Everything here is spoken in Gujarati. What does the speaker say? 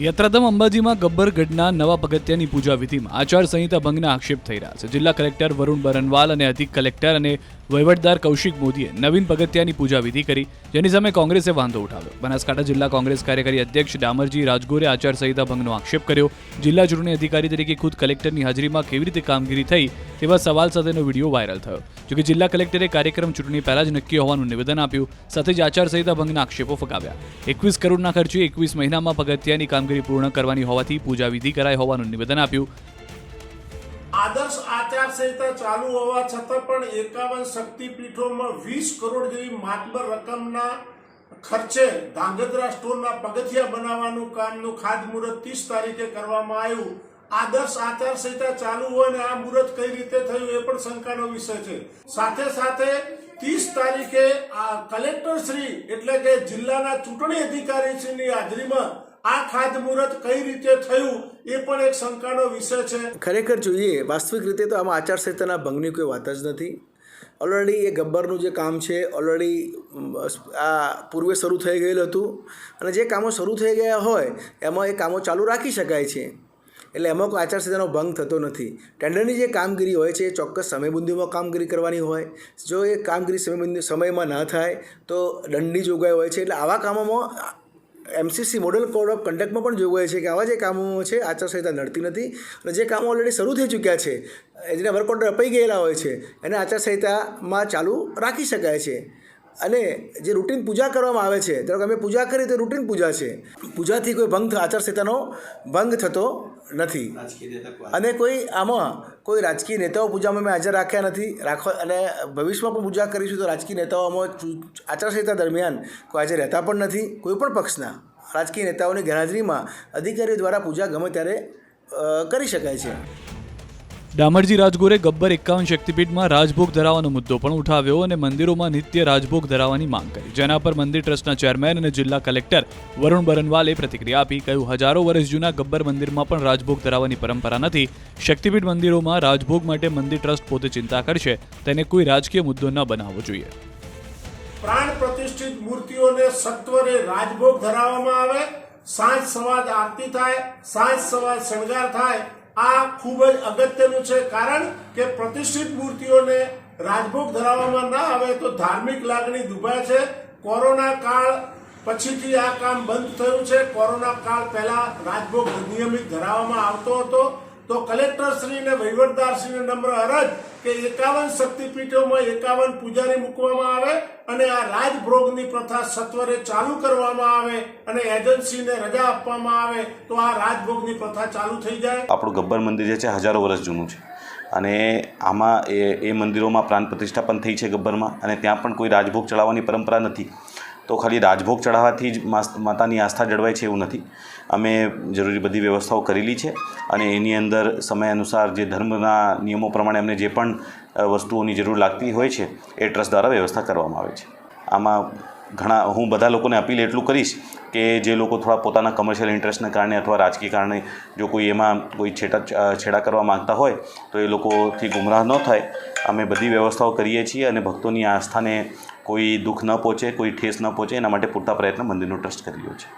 યાત્રાધામ અંબાજીમાં ગબ્બરગઢના નવા પગથિયાની પૂજા વિધિમાં આચારસંહિતા ભંગના આક્ષેપ થઈ રહ્યા છે। જિલ્લા કલેક્ટર વરુણ બરનવાલ અને અધિક કલેક્ટર અને વહીવટદાર કૌશિક મોદીએ નવીન પગથિયાની પૂજા વિધિ કરી, જેની સામે કોંગ્રેસે વાંધો ઉઠાવ્યો। બનાસકાંઠા જિલ્લા કોંગ્રેસ કાર્યકારી અધ્યક્ષ ડામરજી રાજગોરે આચારસંહિતા ભંગનો આક્ષેપ કર્યો। જિલ્લા ચૂંટણી અધિકારી તરીકે ખુદ કલેક્ટરની હાજરીમાં કેવી રીતે કામગીરી થઈ તેવા સવાલ સાથેનો વિડીયો વાયરલ થયો। જોકે જિલ્લા કલેક્ટરે કાર્યક્રમ ચૂંટણી પહેલા જ નક્કી હોવાનું નિવેદન આપ્યું, સાથે જ આચારસંહિતા ભંગના આક્ષેપો ફગાવ્યા। 21 કરોડના ખર્ચે 21 મહિનામાં પગથિયાની કામગીરી પૂર્ણ કરવાની હોવાથી પૂજા વિધિ કરાઈ હોવાનું નિવેદન આપ્યું। આદર્શ આચારસંહિતા ચાલુ હોવા છતાં પણ 51 શક્તિપીઠોમાં 20 કરોડ જેવી માતબર રકમના ખર્ચે ધાંગધ્રા સ્ટોરના પગથિયા બનાવવાનું કામનું ખાતમુહૂર્ત 30 તારીખે કરવામાં આવ્યું। આદર્શ આચારસંહિતા ચાલુ હોય ને આ મુહૂર્ત કઈ રીતે થયું એ પણ શંકાનો વિષય છે। સાથે સાથે 30 તારીખે કલેક્ટર શ્રી એટલે કે જિલ્લાના ચૂંટણી અધિકારી શ્રીની હાજરીમાં આ ખાતમુહૂર્ત કઈ રીતે થયું એ પણ એક શંકાનો વિષય છે। ખરેખર જોઈએ વાસ્તવિક રીતે તો આમાં આચારસંહિતાના ભંગની કોઈ વાત જ નથી। ઓલરેડી એ ગબ્બરનું જે કામ છે ઓલરેડી આ પૂર્વે શરૂ થઈ ગયેલું હતું અને જે કામો શરૂ થઈ ગયા હોય એમાં એ કામો ચાલુ રાખી શકાય છે, એટલે એમાં કોઈ આચારસંહિતાનો ભંગ થતો નથી। ટેન્ડરની જે કામગીરી હોય છે એ ચોક્કસ સમયબંધીમાં કામગીરી કરવાની હોય, જો એ કામગીરી સમયમાં ના થાય તો દંડની જોગવાઈ હોય છે। એટલે આવા કામોમાં MCC મોડલ કોડ ઓફ કન્ડક્ટમાં પણ જોગવાઈ છે કે આવા જે કામો છે આચારસંહિતા નડતી નથી અને જે કામો ઓલરેડી શરૂ થઈ ચૂક્યા છે, જેના વર્ક ઓર્ડર અપાઈ ગયેલા હોય છે એને આચારસંહિતામાં ચાલુ રાખી શકાય છે। અને જે રૂટીન પૂજા કરવામાં આવે છે, ધારો કે અમે પૂજા કરી તો રૂટીન પૂજા છે, પૂજાથી કોઈ ભંગ આચારસંહિતાનો ભંગ થતો નથી। અને કોઈ રાજકીય નેતાઓ પૂજામાં મેં હાજર રાખ્યા નથી અને ભવિષ્યમાં પણ પૂજા કરીશું તો રાજકીય નેતાઓમાં આચારસંહિતા દરમિયાન કોઈ હાજર રહેતા પણ નથી। કોઈ પણ પક્ષના રાજકીય નેતાઓની ગેરહાજરીમાં અધિકારીઓ દ્વારા પૂજા ગમે ત્યારે કરી શકાય છે। ડામરજી રાજગોરે ગબ્બર 51 શક્તિપીઠમાં રાજભોગ ધરાવવાનો મુદ્દો પણ ઉઠાવ્યો અને મંદિરોમાં નિત્ય રાજભોગ ધરાવવાની માંગ કરી, જેના પર મંદિર ટ્રસ્ટના ચેરમેન અને જિલ્લા કલેક્ટર વરુણ બરનવાલે પ્રતિક્રિયા આપી। કહ્યું, હજારો વર્ષ જૂના ગબ્બર મંદિરમાં પણ રાજભોગ ધરાવવાની પરંપરા નથી। શક્તિપીઠ મંદિરોમાં રાજભોગ માટે મંદિર ટ્રસ્ટ પોતે ચિંતા કરશે, તેને કોઈ રાજકીય મુદ્દો ન બનાવવો જોઈએ। પ્રાણ પ્રતિષ્ઠિત મૂર્તિઓને સત્વરે રાજભોગ ધરાવવામાં આવે, સાંજ સવાજ આરતી થાય, સાંજ સવાજ શણગાર થાય, આ ખૂબ જ અગત્યનું છે। કારણ કે પ્રતિષ્ઠિત મૂર્તિઓને રાજભોગ ધરાવવામાં ના આવે તો ધાર્મિક લાગણી દુભાય છે। કોરોના કાળ પછીથી આ કામ બંધ થયું છે। કોરોના કાળ પહેલા રાજભોગ નિયમિત ધરાવવામાં આવતો હતો, તો કલેક્ટર શ્રી અને વહીવટદાર શ્રીને નમ્ર અરજ કે 51 શક્તિપીઠોમાં 51 પૂજારી મૂકવામાં આવે અને આ રાજભોગની પ્રથા સત્વરે ચાલુ કરવામાં આવે અને એજન્સીને રજા આપવામાં આવે તો આ રાજભોગની પ્રથા ચાલુ થઈ જાય। આપણું ગબ્બર મંદિર જે છે હજારો વર્ષ જૂનું છે અને આમાં એ મંદિરોમાં પ્રાણ પ્રતિષ્ઠા પણ થઈ છે ગબ્બરમાં, અને ત્યાં પણ કોઈ રાજભોગ ચડાવવાની પરંપરા નથી। તો ખાલી રાજભોગ ચડાવવાથી જ માતાની આસ્થા જળવાય છે એવું નથી। અમે જરૂરી બધી વ્યવસ્થાઓ કરેલી છે અને એની અંદર સમય અનુસાર જે ધર્મના નિયમો પ્રમાણે અમને જે પણ વસ્તુઓની જરૂર લાગતી હોય છે એ ટ્રસ્ટ દ્વારા વ્યવસ્થા કરવામાં આવે છે। આમાં હું બધા લોકોને અપીલ એટલું કરીશ કે જે લોકો થોડા પોતાના કમર્શિયલ ઇન્ટરેસ્ટને કારણે અથવા રાજકીય કારણે જો કોઈ એમાં કોઈ છેડા કરવા માગતા હોય તો એ લોકોથી ગુમરાહ ન થાય। અમે બધી વ્યવસ્થાઓ કરીએ છીએ અને ભક્તોની આસ્થાને કોઈ દુઃખ ન પહોંચે, કોઈ ઠેસ ન પહોંચે એના માટે પૂરતા પ્રયત્ન મંદિરનો ટ્રસ્ટ કરી રહ્યો છે।